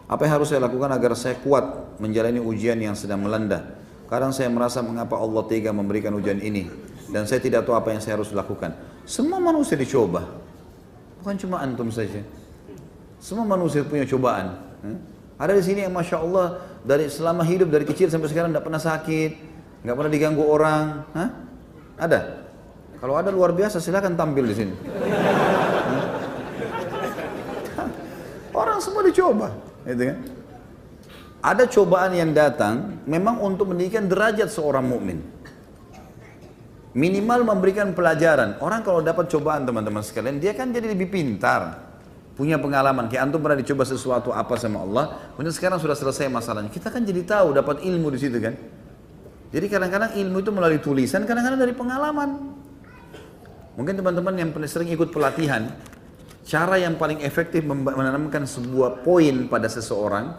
Apa yang harus saya lakukan agar saya kuat menjalani ujian yang sedang melanda? Kadang saya merasa mengapa Allah tega memberikan ujian ini dan saya tidak tahu apa yang saya harus lakukan. Semua manusia dicoba, bukan cuma antum saja. Semua manusia punya cobaan. Ada di sini yang masya Allah dari selama hidup dari kecil sampai sekarang tidak pernah sakit, nggak pernah diganggu orang. Ada? Kalau ada luar biasa silakan tampil di sini. Orang semua dicoba, gitu kan? Ada cobaan yang datang memang untuk meninggikan derajat seorang mukmin. Minimal memberikan pelajaran. Orang kalau dapat cobaan teman-teman sekalian, dia kan jadi lebih pintar. Punya pengalaman, kayak antum pernah dicoba sesuatu apa sama Allah, kemudian sekarang sudah selesai masalahnya. Kita kan jadi tahu, dapat ilmu di situ kan. Jadi kadang-kadang ilmu itu melalui tulisan, kadang-kadang dari pengalaman. Mungkin teman-teman yang sering ikut pelatihan, cara yang paling efektif menanamkan sebuah poin pada seseorang,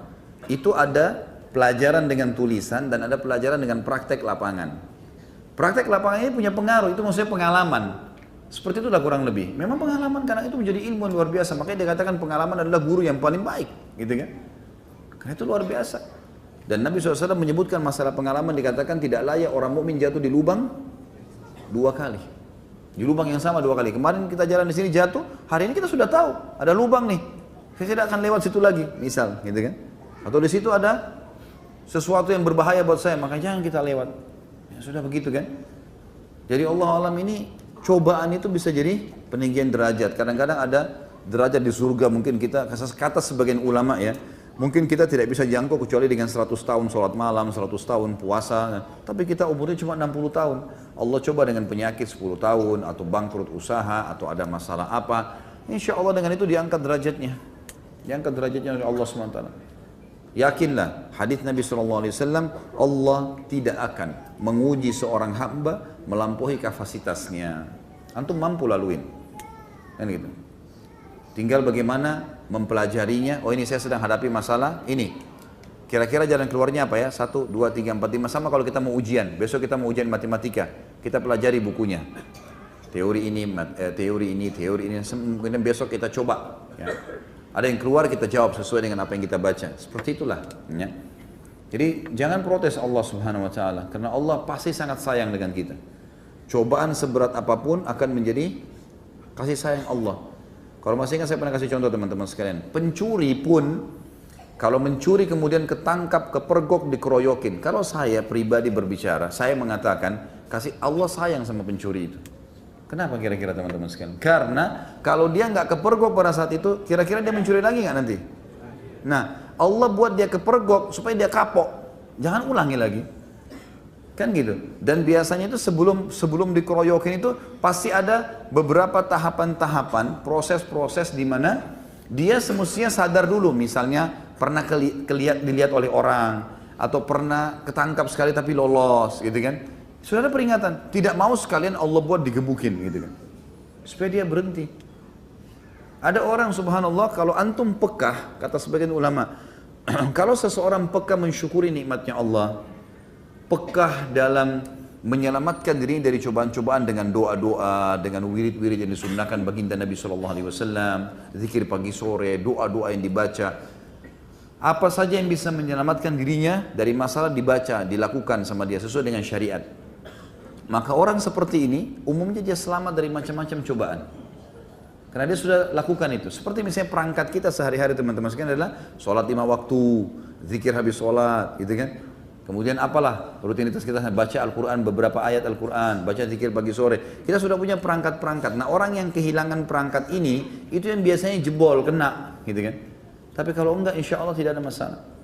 itu ada pelajaran dengan tulisan dan ada pelajaran dengan praktek lapangan. Praktek lapangan ini punya pengaruh, itu maksudnya pengalaman. Seperti itulah kurang lebih. Memang pengalaman karena itu menjadi ilmu yang luar biasa. Makanya dikatakan pengalaman adalah guru yang paling baik, gitu kan? Karena itu luar biasa. Dan Nabi SAW menyebutkan masalah pengalaman, dikatakan tidak layak orang mukmin jatuh di lubang 2 kali. Di lubang yang sama 2 kali. Kemarin kita jalan di sini jatuh, hari ini kita sudah tahu ada lubang nih. Saya tidak akan lewat situ lagi, misal, gitu kan? Atau di situ ada sesuatu yang berbahaya buat saya, maka jangan kita lewat. Ya, sudah begitu kan? Jadi Allah alam ini cobaan itu bisa jadi peninggian derajat. Kadang-kadang ada derajat di surga mungkin kita, kata sebagian ulama ya, mungkin kita tidak bisa jangkau kecuali dengan 100 tahun sholat malam, 100 tahun puasa. Tapi kita umurnya cuma 60 tahun. Allah coba dengan penyakit 10 tahun, atau bangkrut usaha, atau ada masalah apa. Insya Allah dengan itu diangkat derajatnya. Diangkat derajatnya oleh Allah SWT. Yakinlah, hadis Nabi SAW, Allah tidak akan menguji seorang hamba melampaui kapasitasnya. Antum mampu laluin, kan gitu. Tinggal bagaimana mempelajarinya. Oh ini saya sedang hadapi masalah ini. Kira-kira jalan keluarnya apa ya? 1, 2, 3, 4, 5. Sama kalau kita mau ujian. Besok kita mau ujian matematika. Kita pelajari bukunya. Teori ini, teori ini. Kemudian besok kita coba. Ya. Ada yang keluar kita jawab sesuai dengan apa yang kita baca. Seperti itulah. Ya. Jadi jangan protes Allah Subhanahu Wa Taala, karena Allah pasti sangat sayang dengan kita. Cobaan seberat apapun akan menjadi kasih sayang Allah. Kalau masih ingat saya pernah kasih contoh teman-teman sekalian. Pencuri pun kalau mencuri kemudian ketangkap, kepergok, dikeroyokin. Kalau saya pribadi berbicara, saya mengatakan kasih Allah sayang sama pencuri itu. Kenapa kira-kira teman-teman sekalian? Karena kalau dia nggak kepergok pada saat itu, kira-kira dia mencuri lagi nggak nanti? Nah, Allah buat dia kepergok supaya dia kapok. Jangan ulangi lagi. Kan gitu. Dan biasanya itu sebelum dikeroyokin itu pasti ada beberapa tahapan-tahapan, proses-proses di mana dia semestinya sadar dulu. Misalnya pernah dilihat oleh orang, atau pernah ketangkap sekali tapi lolos, gitu kan? Sudah ada peringatan, tidak mau sekalian Allah buat digebukin gitu kan. Supaya dia berhenti. Ada orang subhanallah kalau antum pekah, kata sebagian ulama, kalau seseorang pekah mensyukuri nikmatnya Allah, pekah dalam menyelamatkan dirinya dari cobaan-cobaan dengan doa-doa, dengan wirid-wirid yang disunnahkan baginda Nabi SAW, zikir pagi sore, doa-doa yang dibaca, apa saja yang bisa menyelamatkan dirinya dari masalah dibaca, dilakukan sama dia sesuai dengan syariat. Maka orang seperti ini umumnya dia selamat dari macam-macam cobaan. Karena dia sudah lakukan itu. Seperti misalnya perangkat kita sehari-hari teman-teman sekalian adalah sholat 5 waktu, zikir habis sholat, gitu kan. Kemudian apalah rutinitas kita, baca Al-Quran, beberapa ayat Al-Quran, baca zikir pagi sore. Kita sudah punya perangkat-perangkat. Nah orang yang kehilangan perangkat ini, itu yang biasanya jebol, kena, gitu kan. Tapi kalau enggak, insya Allah tidak ada masalah.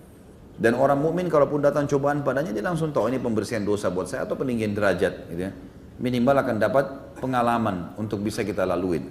Dan orang mukmin kalaupun datang cobaan padanya, dia langsung tahu ini pembersihan dosa buat saya atau peninggian derajat, gitu ya. Minimal akan dapat pengalaman untuk bisa kita laluin.